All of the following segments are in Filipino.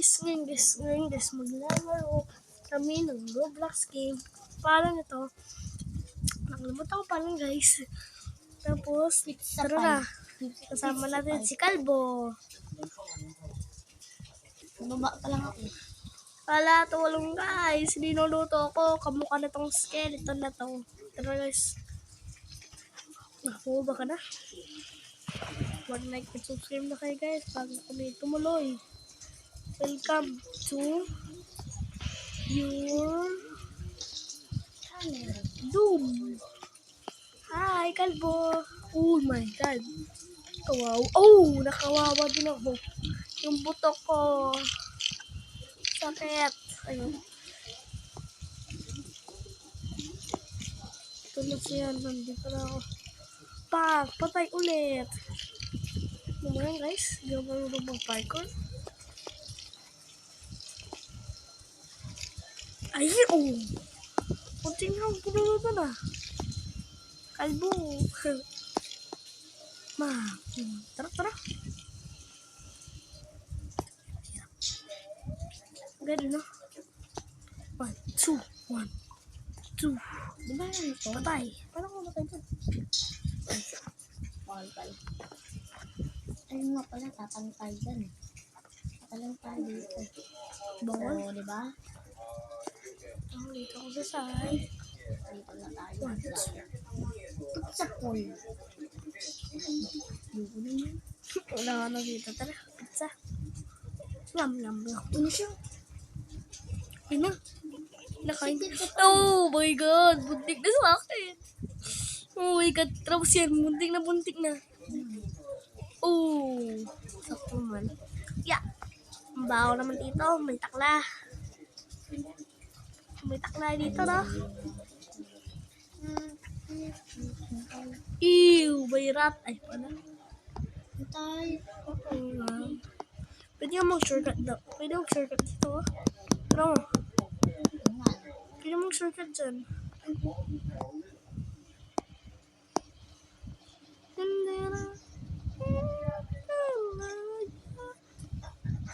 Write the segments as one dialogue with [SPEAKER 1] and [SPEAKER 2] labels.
[SPEAKER 1] Ngayon guys, maglalaro kami ng Roblox game. Paano nito? Nakalimutan ko paano guys. Tapos, tara na. Kasama natin si Kalbo.
[SPEAKER 2] Bumaba pa lang ako.
[SPEAKER 1] Wala, tulong guys. Ninuluto ako. Kamukha na tong skeleton na to. Tara guys. Naku, baka na. Huwag like and subscribe na kayo guys bago kami tumuloy. Welcome to your Doom. Hi, Kalbo. Oh my God. Kawawa. Oh, nakawawa din ako. Yung butok ko. Sakit. Ayun. Ito na siya. Nandito na ako. Patay ulit. Ano yan guys? Hindi ako marunong mag-parkour. Ayun, oh. Kunting lang, pinulutan na. Kalbo. Tara. Ganun, no? 1, 2.
[SPEAKER 2] Diba yan ito?
[SPEAKER 1] Patay. Paano ko matay dyan?
[SPEAKER 2] Bawal pala. Ayun nga pala, tatang tayo dyan. Tatang tayo dito.
[SPEAKER 1] Bawal?
[SPEAKER 2] Oo, diba?
[SPEAKER 1] Dito ako sa side.
[SPEAKER 2] Dito na tayo. Sa pool. Dito na yan.
[SPEAKER 1] Wala ka na dito. Tara, pizza. Yum.
[SPEAKER 2] Ano siya?
[SPEAKER 1] Ina. Nakain. Oh my God. Buntik na sa akin. Oh my God. Tapos yan. Buntik na. Oh. Sakto man. Yeah. Ang baho naman dito. May takla. May takla dito, no? Ew. May rat. Ay, paano?
[SPEAKER 2] Tayo.
[SPEAKER 1] Pwede ka mag-shortcut daw. Pwede mag-shortcut dito, oh. Ano? Pwede mag-shortcut dyan.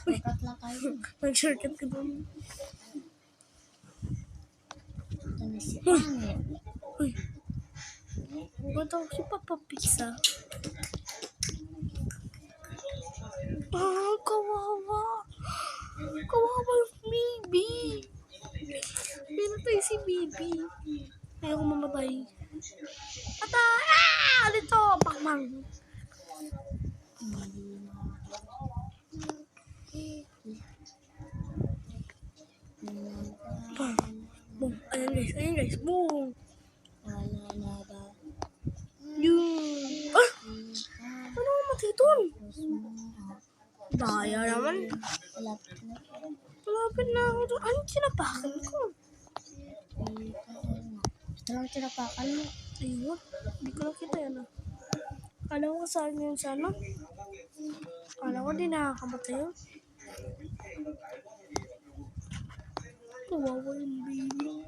[SPEAKER 2] Shortcut lang tayo.
[SPEAKER 1] Mag-shortcut ka doon.
[SPEAKER 2] Ito na si Pangit.
[SPEAKER 1] Uy. Ba't ako si Papa Pizza? Kawawa. Kawawa yung baby. Pinatay si baby. Ayaw ko mamatay. Dito! Pakmang. Boom. Ayan guys. Boom.
[SPEAKER 2] Wala na ba?
[SPEAKER 1] Yung. Ano matay doon? Daya naman. Malapit na ako doon. Ano tinapakan ko?
[SPEAKER 2] Ito lang tinapakan mo.
[SPEAKER 1] Ayun. Hindi ko nakita yan. Kala ko saan yun sana. Kala ko di nakakamatay yun. Kawawa yung baby.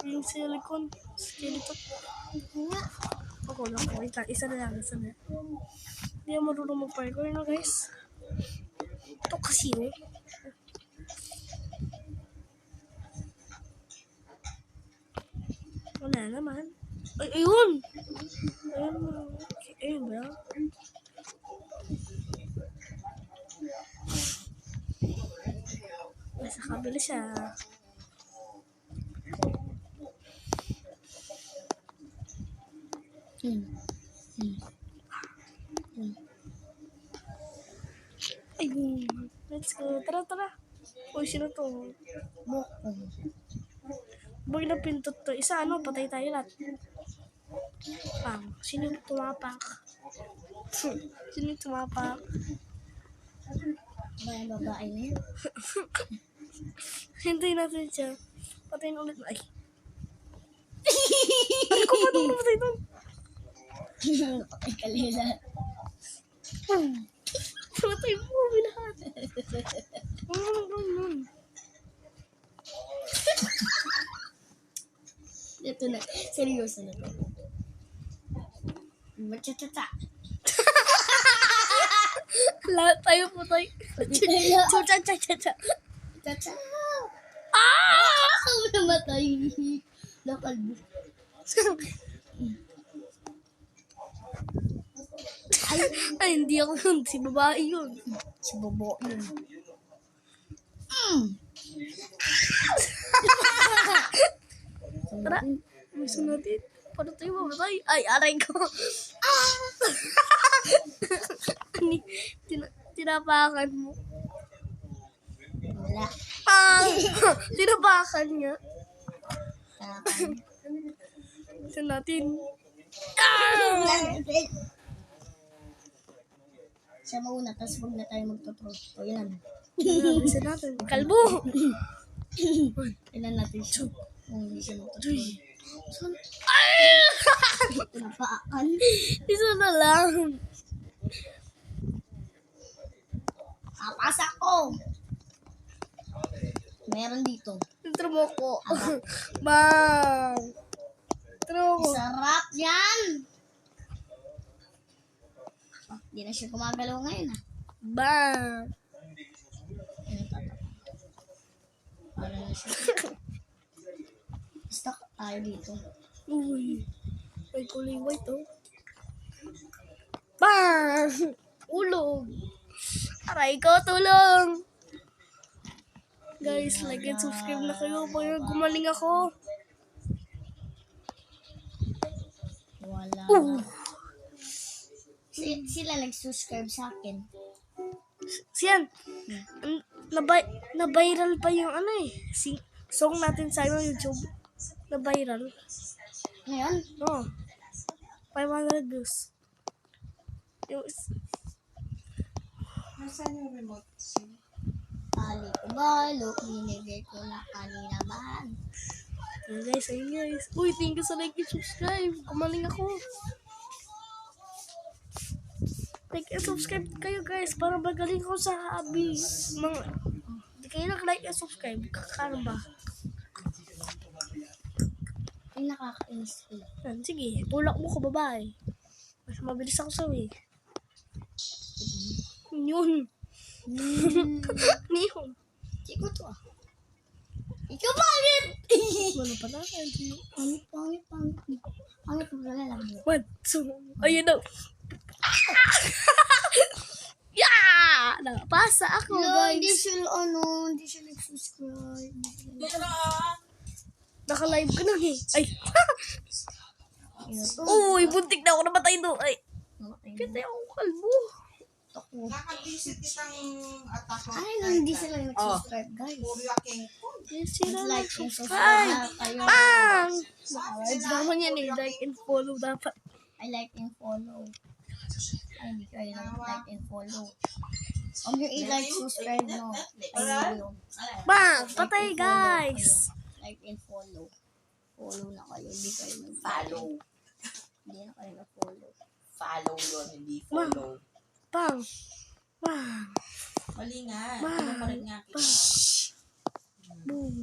[SPEAKER 1] Yung silicone. Skeleton. Ako lang. Wait lang. Isa na lang. Hindi ako marunong mag-parkour na guys. Ito kasi oh. Wala naman. Ay, ayun! Ayun ba? Nasa kabila siya. Ayun. Let's go. Tara. Uy, sino to? Boy na pintot to. Isa patay tayo lahat. Sino yung tumapak? Sino yung tumapak?
[SPEAKER 2] May babae na yun.
[SPEAKER 1] Hintayin natin siya. Patayin ulit. Ay. Ay ko pa nung patay doon.
[SPEAKER 2] Patay kalila.
[SPEAKER 1] Patay mo lahat.
[SPEAKER 2] Ito na. Seryoso na to. Machatata.
[SPEAKER 1] Lahat tayo patay. Chucha, cha, cha, cha.
[SPEAKER 2] Chacha!
[SPEAKER 1] Ah!
[SPEAKER 2] Ako namatay. Nakalbo.
[SPEAKER 1] Ay, hindi ako yun. Si babae yun.
[SPEAKER 2] Si Bobo yun.
[SPEAKER 1] Tara, gusto natin. Paano tayo mamatay? Ay, aray ko. Tinapakan mo.
[SPEAKER 2] Wala.
[SPEAKER 1] Ah! Tinapakan niya.
[SPEAKER 2] Takan.
[SPEAKER 1] Gusto natin. Ah!
[SPEAKER 2] Siya mauna, tapos huwag na tayo magtutro. O yan.
[SPEAKER 1] Gusto natin. Kalbo!
[SPEAKER 2] Kailan natin siya. Kung hindi siya magtutro. So, pinapaakan.
[SPEAKER 1] Isa na lang.
[SPEAKER 2] Papasa ko! Meron dito.
[SPEAKER 1] Intro mo ko. Bang! Intro mo ko.
[SPEAKER 2] Sarap yan! Oh, di na siya gumagalaw ngayon ah.
[SPEAKER 1] Bang!
[SPEAKER 2] Ano tatak? Ano na siya? Stuck tayo dito.
[SPEAKER 1] Uy. May kulay white oh. Bang! Ulog. Aray ko, tulong! Guys, like and subscribe na kayo. Para gumaling ako.
[SPEAKER 2] Wala. Sila nag-subscribe sa akin.
[SPEAKER 1] Siyan. Na-viral pa yung ano eh. Song natin sa YouTube. Na-viral.
[SPEAKER 2] Ngayon,
[SPEAKER 1] No. 500 views. Yung,
[SPEAKER 3] Nasaan yung remote?
[SPEAKER 2] pali ko balo, hinigay ko na kanina man.
[SPEAKER 1] yun guys, ayun guys. Uy, thank you sa like and subscribe. Kumaling ako. Like and subscribe kayo guys para magaling ko sa hobby. Hindi kayo like and subscribe. Kakano ba?
[SPEAKER 2] Ay, nakakainis ko.
[SPEAKER 1] Yan, sige, tulak mo ko babae. Mas mabilis ako sa way. Yun. Yun.
[SPEAKER 2] Ikaw to ah. Ikaw pangit!
[SPEAKER 1] Ano pa na?
[SPEAKER 2] Pangit. Pangit mo na lang mo.
[SPEAKER 1] One, two. Ayun daw. Yeah! Nakapasa ako,
[SPEAKER 2] Hindi
[SPEAKER 1] guys.
[SPEAKER 2] siya hindi siya nag-subscribe.
[SPEAKER 1] Naka-live ka na eh. Ay.
[SPEAKER 2] Ino to.
[SPEAKER 1] Uy, buntik na ako namatay doon. Ay.
[SPEAKER 2] Namatay na.
[SPEAKER 1] Kita ako kalbo.
[SPEAKER 2] Ako.
[SPEAKER 3] Nakabisit kitang attack
[SPEAKER 2] Ay, hindi sila nag-subscribe, guys.
[SPEAKER 3] Puro king po.
[SPEAKER 1] Yes, sila
[SPEAKER 2] Like and
[SPEAKER 1] subscribe.
[SPEAKER 2] subscribe kayo.
[SPEAKER 1] Bang! Naka-live naman yan eh. Like and follow dapat.
[SPEAKER 2] I like and follow. Ay, hindi kayo like and follow. Huwag nyo i-like, subscribe no. Ay, yun.
[SPEAKER 1] Bang!
[SPEAKER 2] Like
[SPEAKER 1] Patay
[SPEAKER 2] and follow
[SPEAKER 1] guys.
[SPEAKER 2] kayo. Like and follow. Follow na kayo. Hindi kayo
[SPEAKER 3] Follow.
[SPEAKER 2] Hindi na kayo na-follow.
[SPEAKER 3] Follow yun, hindi follow.
[SPEAKER 1] Bang! Bang!
[SPEAKER 3] Mali nga.
[SPEAKER 1] Bang!
[SPEAKER 3] Ano pa rin nga kita.
[SPEAKER 1] Bang! Boom!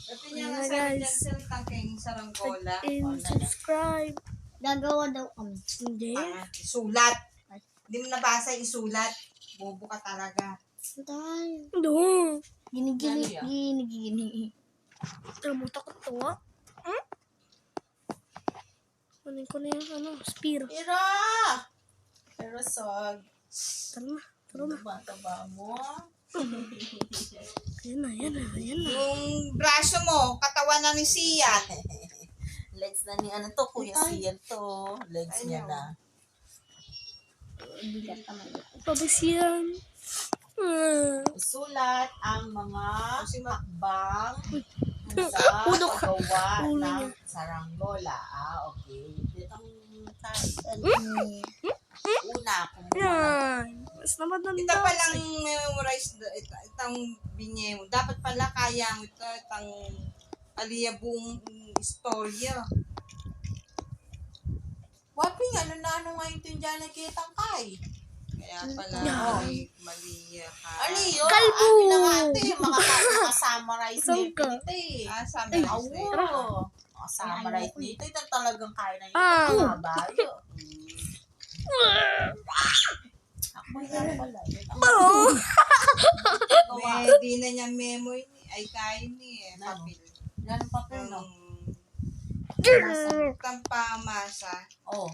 [SPEAKER 3] Dati niya
[SPEAKER 1] Ayan
[SPEAKER 3] nga
[SPEAKER 1] na,
[SPEAKER 3] sabi
[SPEAKER 1] guys.
[SPEAKER 3] dyan sa tangking saranggola.
[SPEAKER 1] And subscribe.
[SPEAKER 2] Gagawa daw kami.
[SPEAKER 1] Hindi.
[SPEAKER 3] Isulat. Hindi mo nabasa yung isulat. Bobo ka talaga.
[SPEAKER 2] Tayo.
[SPEAKER 1] Doon.
[SPEAKER 2] Ginigini.
[SPEAKER 3] Ano
[SPEAKER 2] Ginigini.
[SPEAKER 1] Tramuta ko to ah. Hmm? Kunin ko na yung ano, spear.
[SPEAKER 3] Pero sog.
[SPEAKER 1] Tara na. Tara na.
[SPEAKER 3] Taba mo.
[SPEAKER 1] Ayan na, ayan na, ayan na.
[SPEAKER 3] Yung braso mo, katawan na ni Sian. Legs na ni ano to, Kuya Sian to. Legs niya na.
[SPEAKER 2] Bigat naman ito.
[SPEAKER 1] Pabis yan.
[SPEAKER 3] Isulat ang mga hakbang sa
[SPEAKER 1] Ulo ka.
[SPEAKER 3] paggawa
[SPEAKER 1] Ulo
[SPEAKER 3] ng
[SPEAKER 1] niya.
[SPEAKER 3] saranggola. Okay. Itong tayo. Una, kumuha.
[SPEAKER 1] Yan. Mas naman
[SPEAKER 3] Ito
[SPEAKER 1] nanda.
[SPEAKER 3] palang memorize, itong binye mo. Dapat pala kaya mo ito, itong aliyabong istorya. Waping, ano nga yung dyan nakitang kay? Kaya pala, ay, mali ka. Ano yun?
[SPEAKER 1] Kalbo!
[SPEAKER 3] Amin na nga ito, makasummarize
[SPEAKER 1] Saan
[SPEAKER 3] nito
[SPEAKER 1] ka?
[SPEAKER 3] eh.
[SPEAKER 1] Ay,
[SPEAKER 3] Summarize nito. Summarize nito. Ito talagang kaya na
[SPEAKER 1] Ah.
[SPEAKER 3] yung mga bayo.
[SPEAKER 4] Ako na pala.
[SPEAKER 1] Oh!
[SPEAKER 3] May di na niya memo ay kain eh. Papel.
[SPEAKER 4] Ganun papel, no?
[SPEAKER 3] Tang pamasa.
[SPEAKER 4] Oh.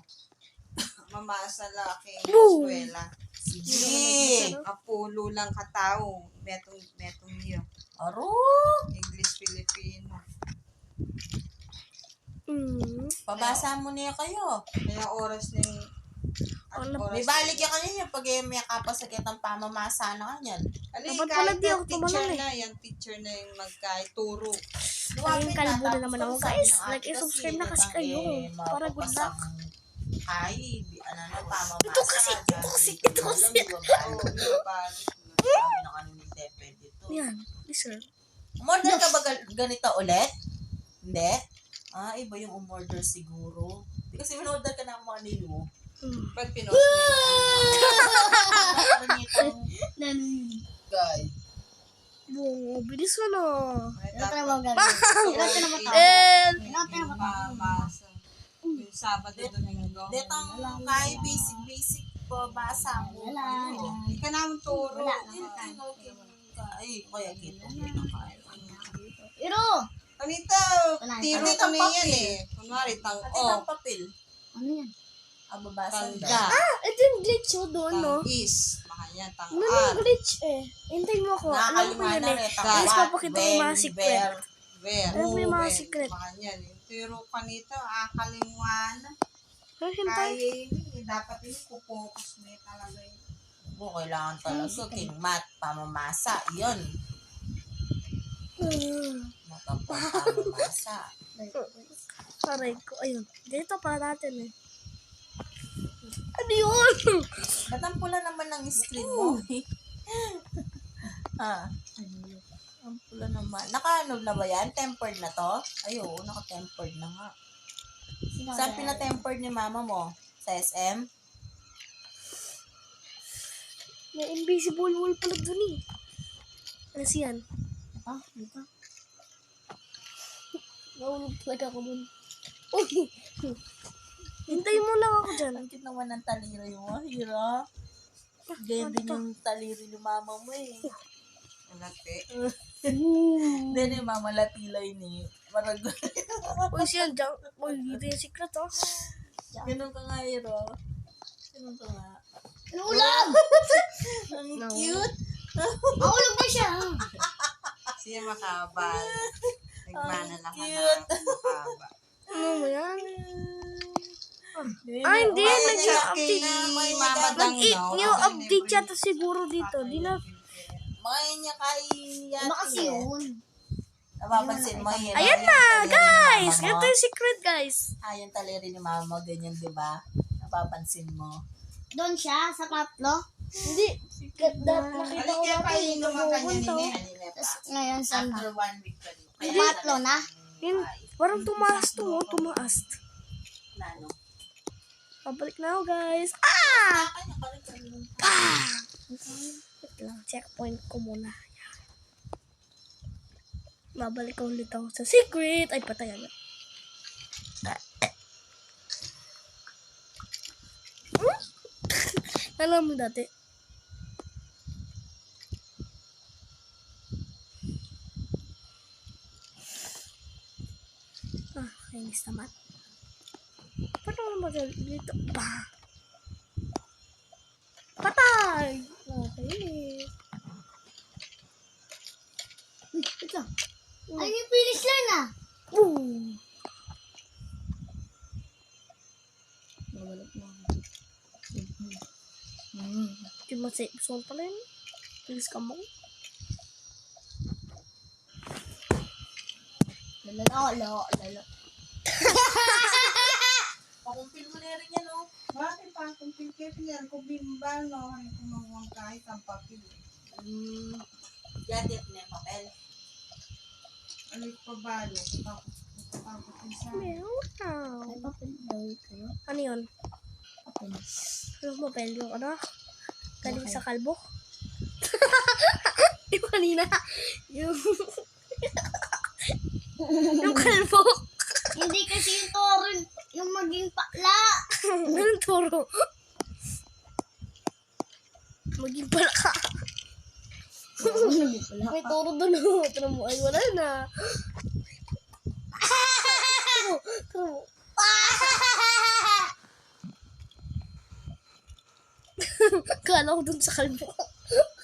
[SPEAKER 3] Mamasa laking
[SPEAKER 1] Boom.
[SPEAKER 3] eskwela.
[SPEAKER 4] Sige.
[SPEAKER 3] Kapulo lang katao. Metong niyo.
[SPEAKER 4] Aro.
[SPEAKER 3] English, Filipino.
[SPEAKER 4] Pabasa mo niya kayo.
[SPEAKER 3] Kaya oras na yung...
[SPEAKER 4] May balik ya kanina pag may kapasakit ang pamamasa na kanyan.
[SPEAKER 1] Dapat pala di ako
[SPEAKER 3] teacher
[SPEAKER 1] tumalon eh.
[SPEAKER 3] na. Yung teacher na yung magkaituro.
[SPEAKER 1] Ayun, kalbo na naman ako, guys. Like and subscribe na kasi kayo. Para good luck.
[SPEAKER 4] Ay, ano na, pamamasa.
[SPEAKER 1] Ito kasi.
[SPEAKER 3] Oo, yung balik.
[SPEAKER 4] Sabi ng ano ni Tepe dito.
[SPEAKER 1] Yan, sir.
[SPEAKER 4] Umorder ka ba ganito ulit? Hindi? Ah, iba yung umorder siguro. Hindi kasi umorder ka ng mga niyo.
[SPEAKER 3] Pag pinost niya.
[SPEAKER 4] Guy.
[SPEAKER 1] Bungo, bilis mo na.
[SPEAKER 2] Ito mo gagawin. Ito na ba ito?
[SPEAKER 1] And,
[SPEAKER 3] Pamasa. Yung Sabado, Domingo.
[SPEAKER 4] Dito ang kahit basic basa mo.
[SPEAKER 2] Wala.
[SPEAKER 3] Hindi ka naman turo.
[SPEAKER 4] Ay, kaya kita.
[SPEAKER 2] Iro!
[SPEAKER 3] Anita, tiro
[SPEAKER 4] Anita,
[SPEAKER 3] ko na yan eh. Kunwari,
[SPEAKER 4] Ate
[SPEAKER 3] tang-o,
[SPEAKER 4] ng papel.
[SPEAKER 2] Ano yan?
[SPEAKER 4] Ababasa
[SPEAKER 3] tangga,
[SPEAKER 1] ito yung glitch mo doon, no?
[SPEAKER 3] tang-is, makanya,
[SPEAKER 1] Ano
[SPEAKER 3] tang-ar.
[SPEAKER 1] yung glitch eh? Hintay mo ako. Alam ko yun eh. Guys, papakita ko yung mga secret.
[SPEAKER 3] Ver.
[SPEAKER 1] Alam mo yung mga secret.
[SPEAKER 3] Makanya, tiro ka nito, akalimuan.
[SPEAKER 1] Ay, hintay.
[SPEAKER 3] Kaya yun, dapat yun, kupokus mo yun talaga yun.
[SPEAKER 4] Oo, kailangan talaga. King mat, pamamasa. Yun. Matapos pamamasa.
[SPEAKER 1] Aray ko. Ayun. Dito pa natin eh. Ano yun?
[SPEAKER 4] Ba't ang pula naman ng screen mo? Ha? Ang pula naman. Naka-ano na ba yan? Tempered na to? Ay, oo. Naka-tempered na nga. Saan pina-tempered ni mama mo? Sa SM?
[SPEAKER 1] May invisible wall pala dun eh. Ano siyan?
[SPEAKER 2] Ah, dito.
[SPEAKER 1] Nahulog talaga ako dun. Uy! Hintayin mo lang ako dyan.
[SPEAKER 4] Ang cute naman ng taliri mo. Hira. Ganyan din yung taliri ni mama mo eh.
[SPEAKER 3] Malati.
[SPEAKER 4] Then yung mama latilay ni Maragoy.
[SPEAKER 1] Uy, siyan dyan. Uy, dito yung secret oh.
[SPEAKER 4] Ganun ka nga, Hira. Ganun ka nga.
[SPEAKER 2] Ulam!
[SPEAKER 4] Ang cute.
[SPEAKER 2] Maulog na siya.
[SPEAKER 3] Siya makabal. Nagmana lang ka na.
[SPEAKER 4] Cute.
[SPEAKER 3] Makaba.
[SPEAKER 1] Ano mo yan? Ah, hindi. Nag-update. New update yata siguro dito. Di na.
[SPEAKER 4] Mga niya kay
[SPEAKER 2] Iba kasi yun.
[SPEAKER 4] Napapansin mo, Hira.
[SPEAKER 1] Ayan na, guys! Ito yung secret, guys.
[SPEAKER 4] Yung taliri ni mama, ganyan, di ba? Napapansin mo.
[SPEAKER 2] Doon siya, sa tatlo.
[SPEAKER 1] Hindi. Nakita ko
[SPEAKER 3] Halika pa
[SPEAKER 1] natin.
[SPEAKER 3] yung mga kanya
[SPEAKER 1] Nabuhunta
[SPEAKER 3] ni
[SPEAKER 1] oh.
[SPEAKER 3] Nene.
[SPEAKER 2] Tapos ngayon, Sunday.
[SPEAKER 4] After 1 week pa rin.
[SPEAKER 2] Tatlo na.
[SPEAKER 1] Yun, parang tumaas to, oh. Tumaas.
[SPEAKER 4] Nano?
[SPEAKER 1] Pabalik na ako, guys. Ah!
[SPEAKER 4] Kanya pa rin kanina.
[SPEAKER 1] Wait lang, checkpoint ko muna. Yan. Babalik ko ulit ako sa secret. Ay, patay na. Alam mo dati. Ah, kainis naman. Paano naman dito? Bah! Patay! Okay.
[SPEAKER 2] Ito. Ay, yung finish line ah.
[SPEAKER 1] Boom!
[SPEAKER 2] Babalik na.
[SPEAKER 1] Di mo sa episode pala yun. Please come on.
[SPEAKER 2] Lalo.
[SPEAKER 4] Pakumpil mo na rin yan, oh.
[SPEAKER 3] Bakit pa kung pilkip yan? Kung bimbal, no? Ano kumawang kahit ang papel.
[SPEAKER 4] Yatit na yung papel.
[SPEAKER 3] Alit pa balo. Tapos isa.
[SPEAKER 1] Meow.
[SPEAKER 2] May papel daw kayo.
[SPEAKER 1] Ano yun?
[SPEAKER 2] Papel.
[SPEAKER 1] Ano mo, Pel? Yung ano? Galing sa kalbo? Yung kanina. Yung... yung kalbo.
[SPEAKER 2] Hindi kasi yung toro, yung maging pakla.
[SPEAKER 1] Anong turo?
[SPEAKER 2] Wala
[SPEAKER 1] May
[SPEAKER 2] pa.
[SPEAKER 1] toro doon. Oh. Tara mo. Ay, wala na. Tara mo. Kala ko dun sa kalbo.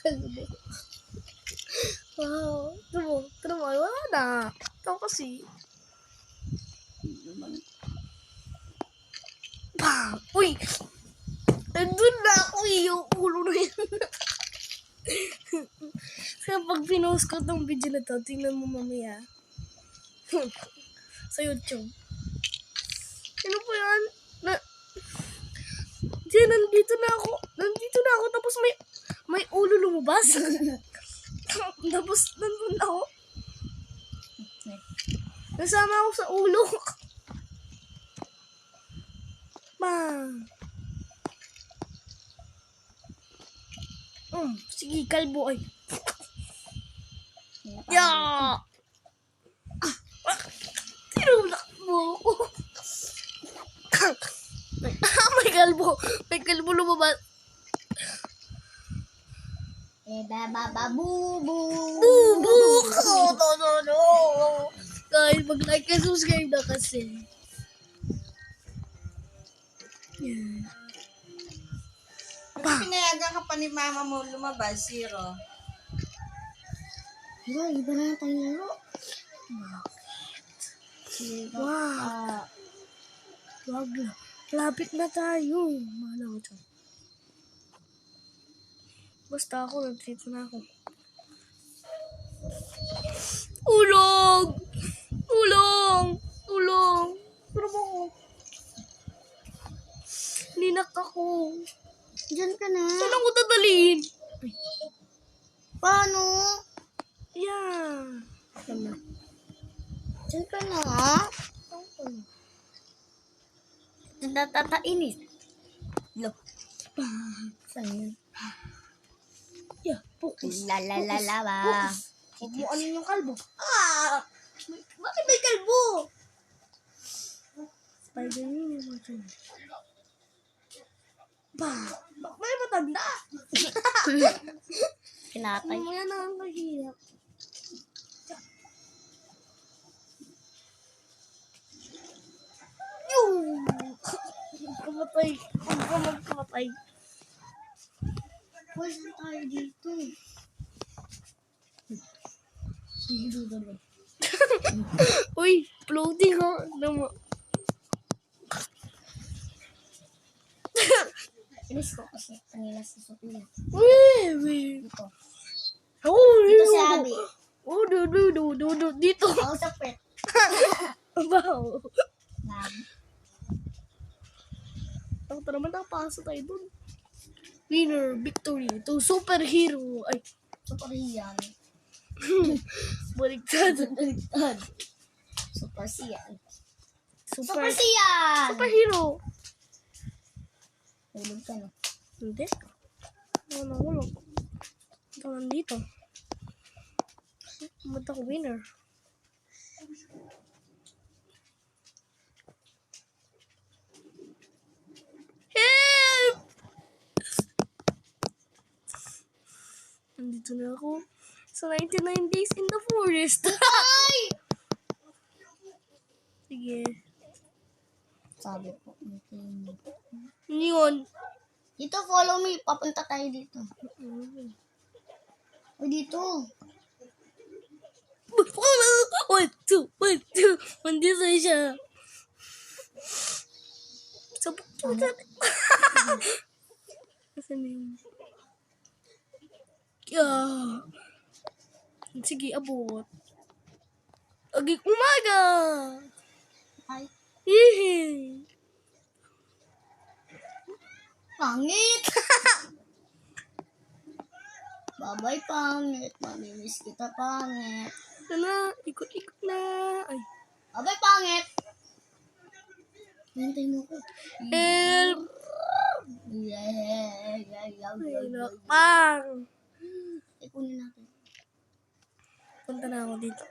[SPEAKER 1] Kalbo. Wow. Tara mo. Tara mo. Ay, wala na. Ito kasi. Bam! Uy! Nandun na ako eh. Yung ulo na yan. Kaya pag pinost ko tong video na to, tingnan mo mamaya. Sa YouTube. Ano po yan? Diyan, nandito na ako. Nandito na ako. Tapos may ulo lumabas. Tapos nandun ako. Nasama ako sa ulo. Bang! Sige, kalbo ay. Yeah! Tinulak mo ako. May kalbo. May kalbo lumabas.
[SPEAKER 2] Bubu.
[SPEAKER 1] Bubuk! No. Guys, mag-like and subscribe na kasi. Yeah.
[SPEAKER 3] Ba't pinayagan ka pa ni mama mo lumabas, Zero?
[SPEAKER 2] Diba, iba na tayo laro.
[SPEAKER 1] Wow. Wag na. Lapit na tayo. Mahal ako dyan. Basta ako, nag-trip na ako. Ulong! Ulong! Ulong! Pero ako. Ninak ako.
[SPEAKER 2] Diyan ka na.
[SPEAKER 1] Saan ako dadalhin?
[SPEAKER 2] Paano?
[SPEAKER 1] Yeah. Tama.
[SPEAKER 2] Diyan ka na. Natatainis. Look.
[SPEAKER 1] Saan? Yeah, focus.
[SPEAKER 2] La la la la ba.
[SPEAKER 1] Huwag mo ano yung kalbo. Ah! Bakit may kalbo? Spider-Man yung mga ba? May matanda.
[SPEAKER 2] Kinatay.
[SPEAKER 1] Mamaya na ang kahirap. Yung! Kamatay. Huwag ka kamatay.
[SPEAKER 2] Pwede na tayo dito.
[SPEAKER 1] Uy, floating ha. Naman.
[SPEAKER 2] Inis ko kasi kanina si Sophia.
[SPEAKER 1] Uy!
[SPEAKER 2] Dito.
[SPEAKER 1] Oh,
[SPEAKER 2] Dito si Abby.
[SPEAKER 1] Oh, do. Dito.
[SPEAKER 2] Ako sa pet.
[SPEAKER 1] Wow.
[SPEAKER 2] Lab.
[SPEAKER 1] Ako naman nakapasa tayo dun. Winner, victory. To superhero. Ay,
[SPEAKER 2] Super Sian.
[SPEAKER 1] baliktad.
[SPEAKER 2] Super Sian.
[SPEAKER 1] Super
[SPEAKER 2] Sian!
[SPEAKER 1] superhero.
[SPEAKER 2] Hulog ka no.
[SPEAKER 1] Hindi. Wala. Ito nandito. Ba't ako winner? Help! Nandito na ako sa 99 days in the forest.
[SPEAKER 2] Ay!
[SPEAKER 1] Sige.
[SPEAKER 2] Sabi ko.
[SPEAKER 1] Yun.
[SPEAKER 2] Dito, follow me. Papunta tayo dito. O dito.
[SPEAKER 1] 1, 2. Nandito na siya. Sabok mo dyan. Kasi na yun. Sige, abot. Agig umaga.
[SPEAKER 2] Ay.
[SPEAKER 1] Yehey.
[SPEAKER 2] Pangit! Bye-bye, pangit. Mamimiss kita, pangit.
[SPEAKER 1] Sana, ikot-ikot na. Ay.
[SPEAKER 2] Bye-bye, pangit! Hintay mo ko.
[SPEAKER 1] Help.
[SPEAKER 2] Yeah.
[SPEAKER 1] Pang.
[SPEAKER 2] Ikunin natin.
[SPEAKER 1] Punta na ako dito.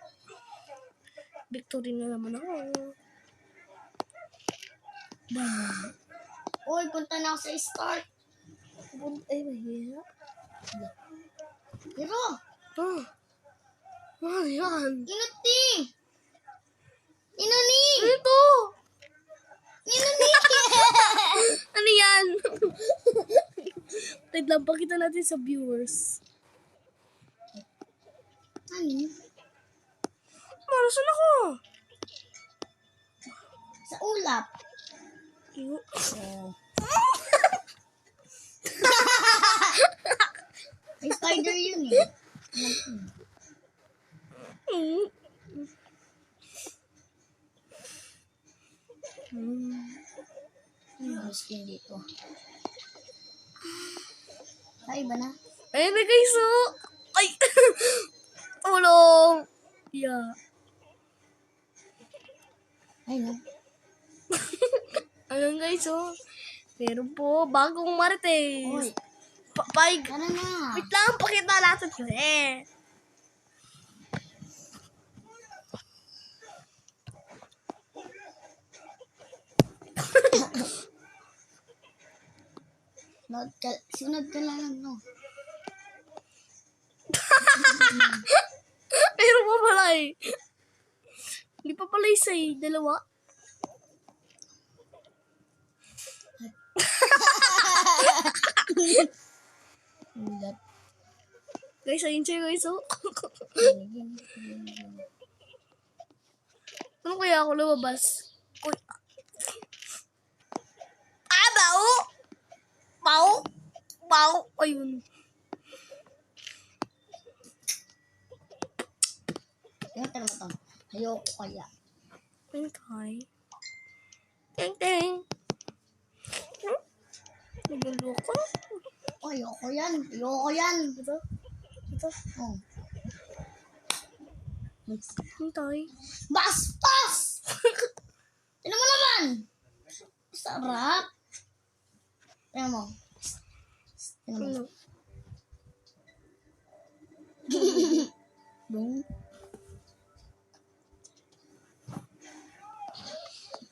[SPEAKER 1] Victory na naman ako. Bang.
[SPEAKER 2] Uy, punta na ako sa start.
[SPEAKER 1] Ay, mahirap.
[SPEAKER 2] Pero,
[SPEAKER 1] Ano yan?
[SPEAKER 2] Inuti! Inuni!
[SPEAKER 1] Ito!
[SPEAKER 2] Inuni!
[SPEAKER 1] Ano yan? Wait lang, pakita natin sa viewers.
[SPEAKER 2] Ano?
[SPEAKER 1] Marasan ako.
[SPEAKER 2] Sa ulap.
[SPEAKER 1] Iyo.
[SPEAKER 2] Oh. May spider yun eh.
[SPEAKER 1] Mm.
[SPEAKER 2] Ano skin dito? Ay, iba na.
[SPEAKER 1] Ayun na guys, oh. Ay! Tulong! Yeah.
[SPEAKER 2] Ay, no.
[SPEAKER 1] Ayun guys, oh. Meron po bagong Marites.
[SPEAKER 2] Oy,
[SPEAKER 1] Paig.
[SPEAKER 2] tara na.
[SPEAKER 1] Wait lang, pakita natin ko eh.
[SPEAKER 2] Sunod ka lang, no?
[SPEAKER 1] Meron pa pala eh. Hindi pa pala isa eh. Dalawa.
[SPEAKER 2] Ulat.
[SPEAKER 1] Guys, ayun siya guys, oh. Ano kaya ako lumabas? Uy. Ah, bao! Bao! Bao! Ayun.
[SPEAKER 2] Yung tara mo to. Ayoko kaya.
[SPEAKER 1] Pintay. Ting ting. Nagluloko.
[SPEAKER 2] Ayoko yan. Ayoko yan.
[SPEAKER 1] Ito. Ito.
[SPEAKER 2] Oh.
[SPEAKER 1] Pintay.
[SPEAKER 2] Bastos! Tignan mo naman! Sarap! Tignan mo. Tignan mo.
[SPEAKER 1] Ano?
[SPEAKER 2] Bong.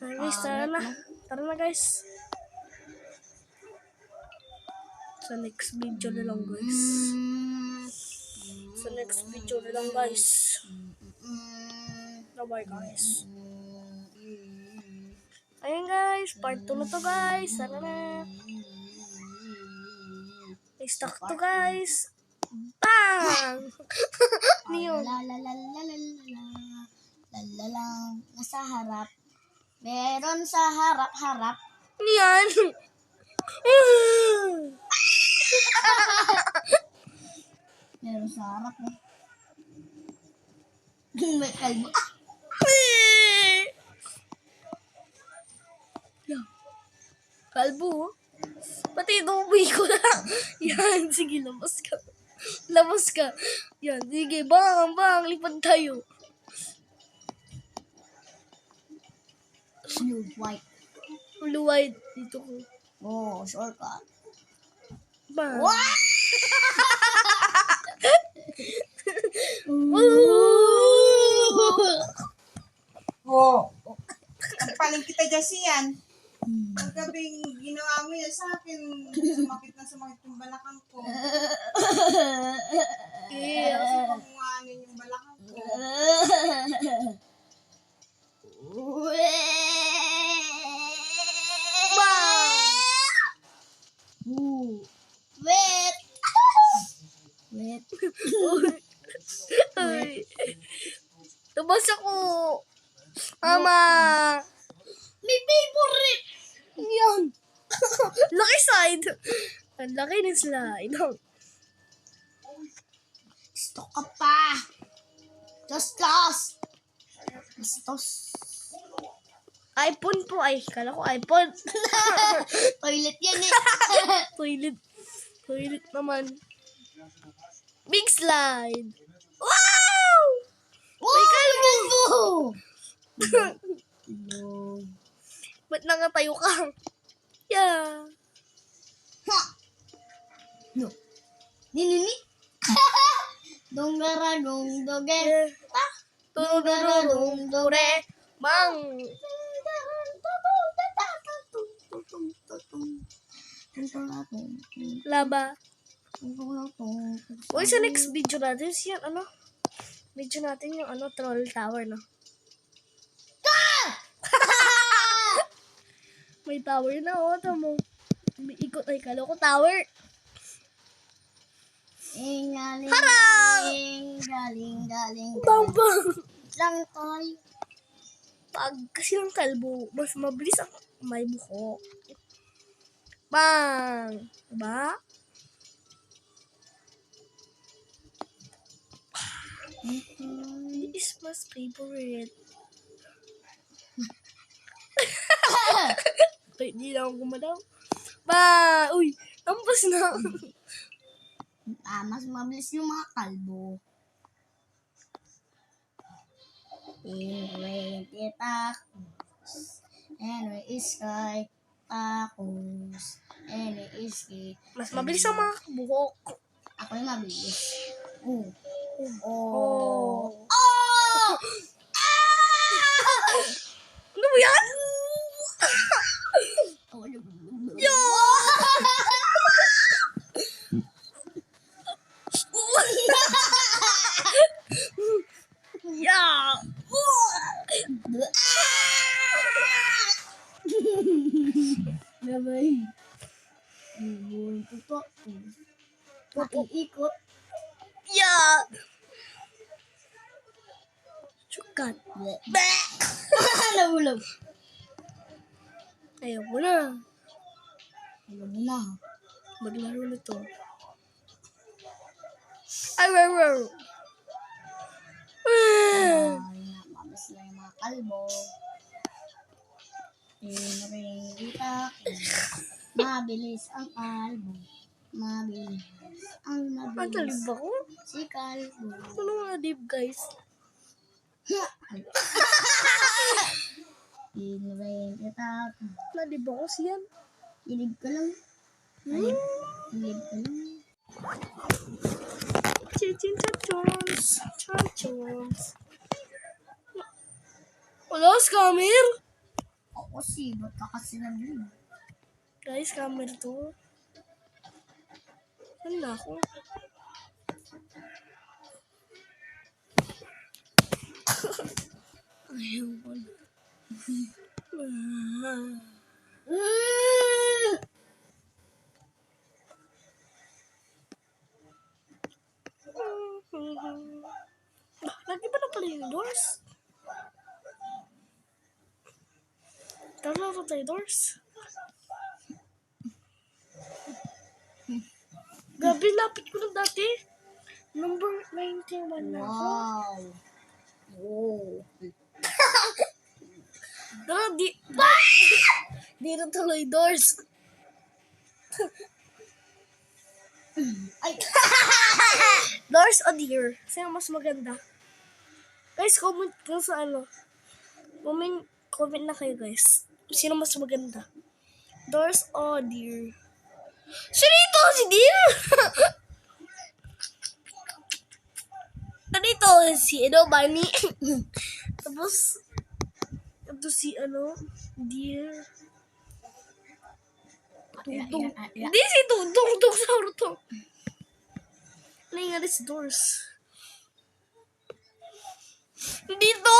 [SPEAKER 1] Ay, guys, tara na. Tara na, guys. Sa next video na lang, guys. Sa next video na lang, guys. Bye-bye, guys. Ayun, guys. Part 2 na to, guys. Tara na. I-stuck to, guys. Bang! Ano yun?
[SPEAKER 2] La la la la la la la la la. Nasa harap. Meron sa harap-harap.
[SPEAKER 1] Ano yan?
[SPEAKER 2] Meron sa harap eh. May kalbo.
[SPEAKER 1] Kalbo. Pati inuwi ko na. Yan, sige, labas ka. Labas ka. Yan, sige, bang, bang, lipad tayo.
[SPEAKER 2] Blue, white.
[SPEAKER 1] Luwide dito ko.
[SPEAKER 2] Oh, shortcut.
[SPEAKER 1] Bang.
[SPEAKER 2] What?
[SPEAKER 3] Oo. Paling kita dyan siyan. Pagkabing ginawa mo yan sa akin, sumakit yung balakang ko.
[SPEAKER 1] Yeah.
[SPEAKER 3] Kasi pamunganin yung balakang ko.
[SPEAKER 2] Wait. Wait.
[SPEAKER 1] Ay. Labas ako. Mama.
[SPEAKER 2] May favorite.
[SPEAKER 1] Yan. Laki side. Ang laki ng slide.
[SPEAKER 2] Gusto ka pa. Gastos. Gastos.
[SPEAKER 1] iPhone po. Ay, kala ko iPhone.
[SPEAKER 2] Toilet yan eh.
[SPEAKER 1] Toilet. Toilet naman. Big slide. Wow!
[SPEAKER 2] May kalbo.
[SPEAKER 1] Ba't nakatayo ka? Yeah.
[SPEAKER 2] Ha. No. Nini. Donggara dong dogen.
[SPEAKER 1] Turururung dure. Bang. Laba. Uy, sa next video natin, siya, ano? Video natin yung, ano, troll tower, no? May tower na, oh, tamo. Umiikot ay kala ko tower.
[SPEAKER 2] Galing.
[SPEAKER 1] Bang, bang.
[SPEAKER 2] Lang tayo.
[SPEAKER 1] Pag kasi ng kalbo, mas mabilis ang may buhok. Bang! Diba? This is my favorite. Wait, di na ako gumalaw. Ba! Uy! Ampas na.
[SPEAKER 2] Mas mabilis yung mga kalbo. In rain, tacos. And we sky, tacos. And we sky.
[SPEAKER 1] Mas mabilis ang mga buhok.
[SPEAKER 2] Ako yung mabilis. Oh.
[SPEAKER 1] Oh.
[SPEAKER 2] Oh!
[SPEAKER 1] Ano ba yan? Yo! Yeah!
[SPEAKER 2] Gabay. Ibuhin ko to. Maiikot.
[SPEAKER 1] Yeah! Sukat.
[SPEAKER 2] Nahulog.
[SPEAKER 1] Ayaw ko na.
[SPEAKER 2] Alam mo na.
[SPEAKER 1] Maglaro na to. Ay, wow.
[SPEAKER 2] Mabis na yung mga kalbo. Mabilis ang kalbo. Mabilis ang
[SPEAKER 1] Ang
[SPEAKER 2] mabilis.
[SPEAKER 1] talib ako.
[SPEAKER 2] Si kalbo.
[SPEAKER 1] Ano mga deep, guys?
[SPEAKER 2] In rain, itak.
[SPEAKER 1] Nalib ako siyan.
[SPEAKER 2] Ilig ka lang. Ay, ilig ka lang.
[SPEAKER 1] Chinchin chachons. Chachons. Wala, scammer.
[SPEAKER 2] Ako si, ba't ka kasi nag-ilig?
[SPEAKER 1] Guys, scammer to. Ano na ako? Ayaw ko na. Lagi ba na pala yung doors? Tama ba tayo doors? Grabe, lapit ko lang dati. Number 91 na ako.
[SPEAKER 2] Wow. Oh.
[SPEAKER 1] Tara, di na tuloy doors.
[SPEAKER 2] Ay!
[SPEAKER 1] Doors o deer? Sino mas maganda? Guys, comment ko sa ano. Comment na kayo, guys. Sino mas maganda? Doors o deer? Sino ito? Si deer? Dito, si Bunny. Tapos, ito si deer. Tudong. Hindi si Tudong. Tudong sa to. Ano yung nga si doors? Dito!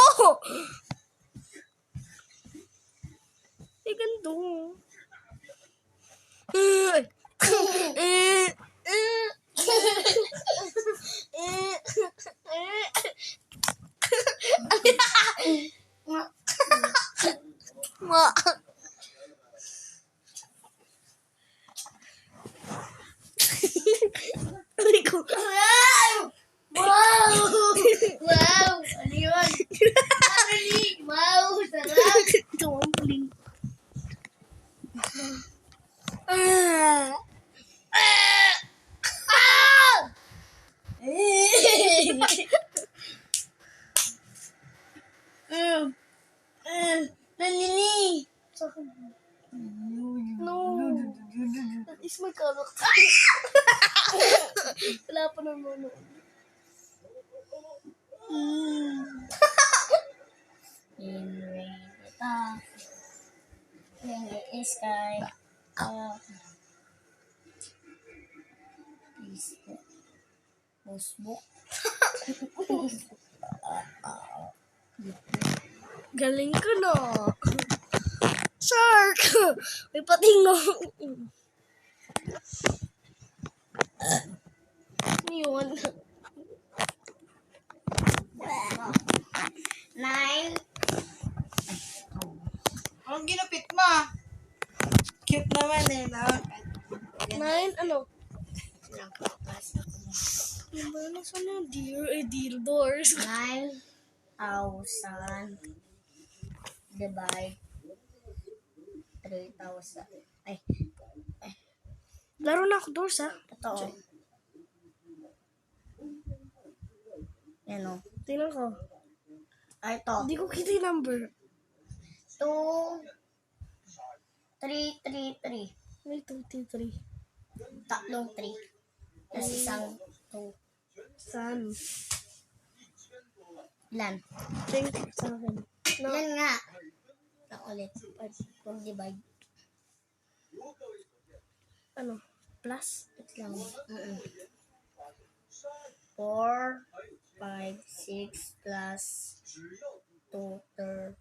[SPEAKER 1] Ganito.
[SPEAKER 2] Wow! Ano yun? Wow! Sarap!
[SPEAKER 1] Tumampling.
[SPEAKER 2] Nanini!
[SPEAKER 1] No. That is my character. Wala pa naman.
[SPEAKER 2] In rain, itak. In the sky. Notebook.
[SPEAKER 1] Galing ko no. Shark! May patingong. Yun.
[SPEAKER 2] 9.
[SPEAKER 3] Anong ginupit mo? Cute naman eh, no?
[SPEAKER 1] 9, ano? Nasaan yung dear doors?
[SPEAKER 2] 9,000 divide 3,000. Ay,
[SPEAKER 1] Laro na ako doors, ha?
[SPEAKER 2] totoo. Yan o.
[SPEAKER 1] Tingnan ko.
[SPEAKER 2] Ay, ito.
[SPEAKER 1] Hindi ko kita yung number.
[SPEAKER 2] 2, 3, 3, 3.
[SPEAKER 1] May 2, 3.
[SPEAKER 2] Tatlong 3. Tapos isang 2.
[SPEAKER 1] Saan?
[SPEAKER 2] Ilan?
[SPEAKER 1] Thank you sa akin. No.
[SPEAKER 2] Ilan nga? Na ulit. Kung divide.
[SPEAKER 1] Ano? Plus?
[SPEAKER 2] Ito lang. 4, 5, 6 plus 2, 3.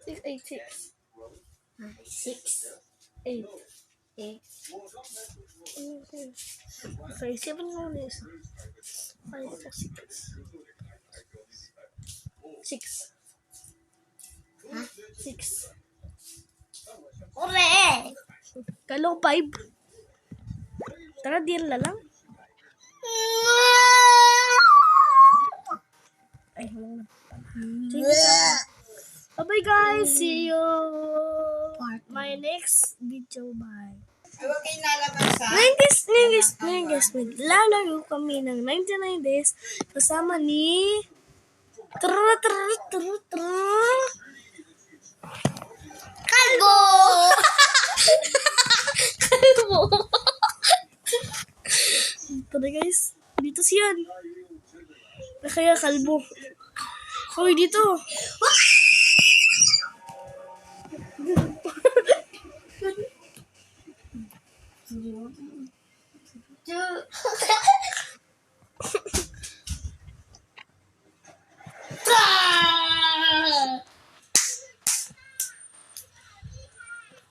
[SPEAKER 1] 6, 8, 6.
[SPEAKER 2] 6,
[SPEAKER 1] 8.
[SPEAKER 2] 8,
[SPEAKER 1] Okay, 7 mo na isa. 5, 6. 6.
[SPEAKER 2] Ha?
[SPEAKER 1] 6.
[SPEAKER 2] Correct!
[SPEAKER 1] Kalo 5. Tara, deal na lang. Ay, wala na. Bye guys. See you. My next video. Bye.
[SPEAKER 3] Ay, huwag kayong lalabas ha.
[SPEAKER 1] Ngayon guys, maglalaro kami ng 99 days kasama ni Kalbo! Kalbo! Tara guys, dito siyan. Kaya kalbo. Hoy, dito.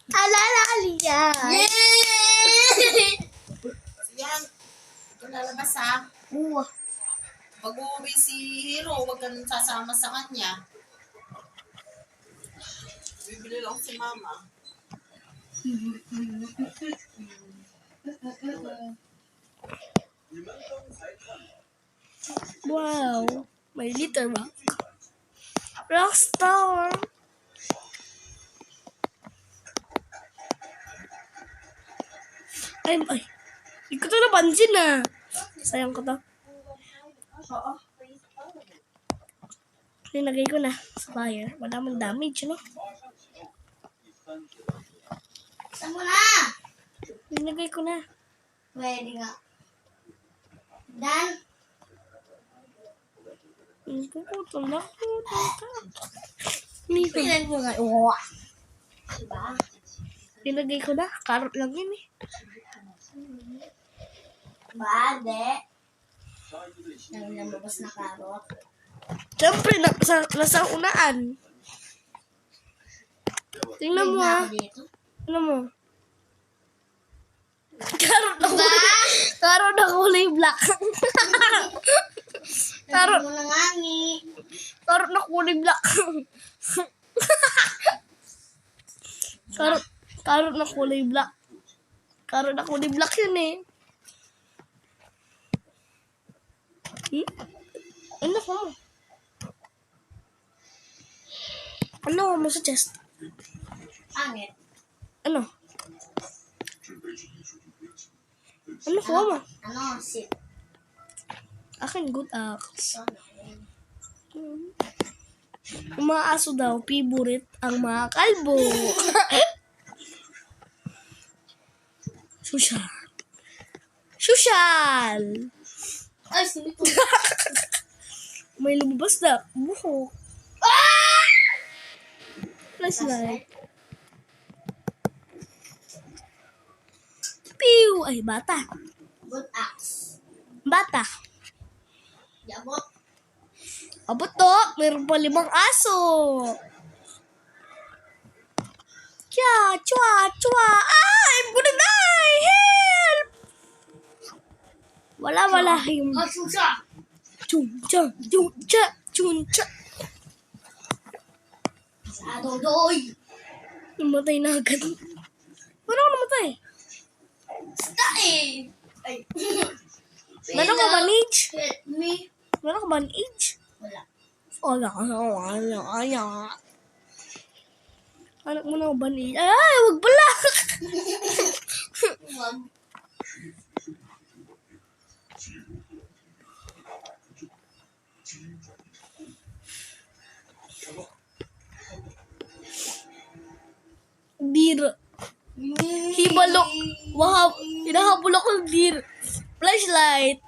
[SPEAKER 1] Alalalia.
[SPEAKER 4] Yan. Kung lalabas ha.
[SPEAKER 2] Oo.
[SPEAKER 4] Pag uuwi si Hero, huwag kang sasama sa kanya. Bibili lang si Mama.
[SPEAKER 1] Wow. May litter ba? Rockstar. Ay. Hindi ko ito napansin ah. Sayang ko to.
[SPEAKER 2] Oo.
[SPEAKER 1] Linagay ko na sa fire. Wala mang damage, no?
[SPEAKER 2] Saan mo na?
[SPEAKER 1] Linagay ko na.
[SPEAKER 2] Pwede nga. Dan?
[SPEAKER 1] Puputol na.
[SPEAKER 2] Pilan mo nga. Oo. Diba?
[SPEAKER 1] Linagay ko na. Carrot lang yun eh.
[SPEAKER 2] Bade. Nang lumabas na karot.
[SPEAKER 1] Siyempre, nasa unaan. Tingnan mo ah.
[SPEAKER 2] Dito.
[SPEAKER 1] Ano mo? Carrot na kulay. Carrot na kulay black.
[SPEAKER 2] Karot mo na nga ni.
[SPEAKER 1] Carrot na kulay black. Carrot na kulay black. Carrot na kulay black yun eh. Ano ko? Ano mo sa chest?
[SPEAKER 2] Pangit.
[SPEAKER 1] Ano? Ano ko mo?
[SPEAKER 2] Ano? Sit.
[SPEAKER 1] Akin good
[SPEAKER 2] So,
[SPEAKER 1] Ang mga aso daw, favorite ang mga kalbo. Social. Social!
[SPEAKER 2] ay, sino po?
[SPEAKER 1] May lumabas na buhok. Flashlight. Chew! Ay, bata.
[SPEAKER 2] Good axe.
[SPEAKER 1] Bata.
[SPEAKER 2] Yabot.
[SPEAKER 1] Abot to. Meron pa 5 aso. Cha, chua, chua. Ay, I'm gonna die. Help! Wala yung...
[SPEAKER 2] Kasusa.
[SPEAKER 1] Chuncha, chuncha, chuncha.
[SPEAKER 2] Sa dodoy.
[SPEAKER 1] Namatay na agad. Paano ako namatay?
[SPEAKER 2] Sta eh. Ay.
[SPEAKER 1] Meron ka ba age?
[SPEAKER 2] Hit me.
[SPEAKER 1] Meron ka ba age?
[SPEAKER 2] Wala.
[SPEAKER 1] Wala. Anak mo na ba age? Ay, wag pala.
[SPEAKER 2] Wag.
[SPEAKER 1] Deer. Hibalo. Wow. Hinahabol ako ng deer. Flashlight.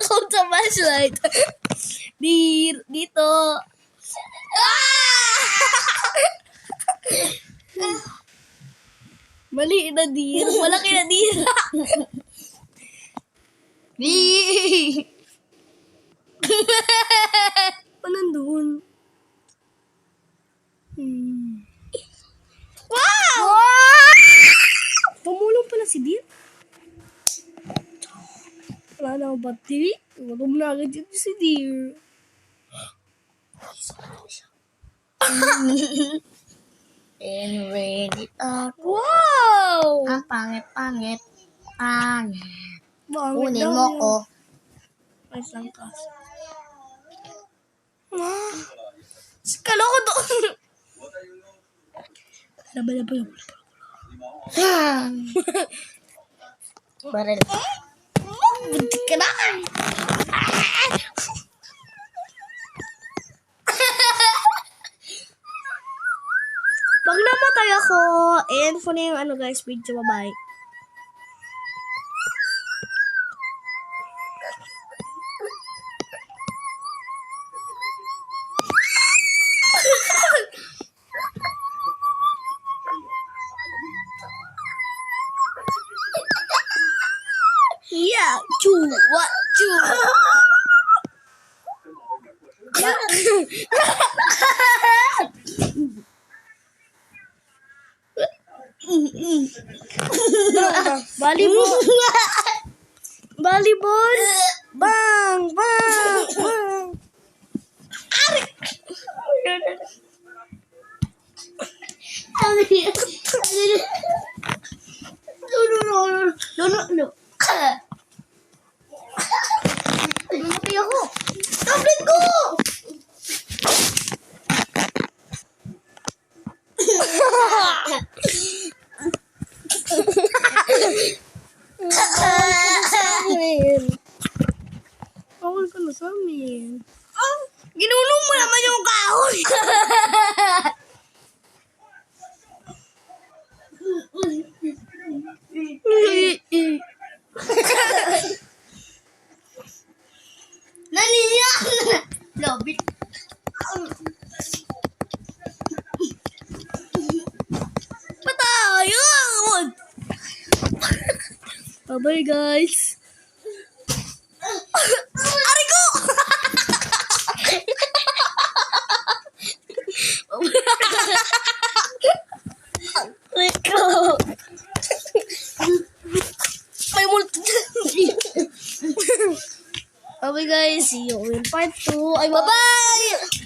[SPEAKER 1] Takot sa flashlight. Deer. Dito. Ah! Mali na deer. Malaki na deer. Deer. Pa nandun? Wow! Tumulong pala si Deer. Wala na ako battery. Gutom na agad dito si Deer.
[SPEAKER 2] And ready up.
[SPEAKER 1] Wow!
[SPEAKER 2] Ang pangit-pangit. Pangit.
[SPEAKER 1] Bangit
[SPEAKER 2] Kunin
[SPEAKER 1] daw
[SPEAKER 2] mo
[SPEAKER 1] yun.
[SPEAKER 2] ko.
[SPEAKER 1] Ay, lang kas. Ah! Kaloko doon. Laba.
[SPEAKER 2] Baril.
[SPEAKER 1] Buntik ka na. Pag namatay ako, and po na yung guys, video, bye-bye. Yeah, chew, what, chew. Volleyball. Volleyball. Bang, bang, bang. No. Namatay ako. Tablet ko! Bawal ka na sa amin. Ginulong mo naman yung kahoy.
[SPEAKER 2] Naniyak na. Lobit.
[SPEAKER 1] Patayon! Bye-bye, guys. Ari ko! Ari ko! May multi. Okay, guys. See you in part 2. Ay, bye-bye!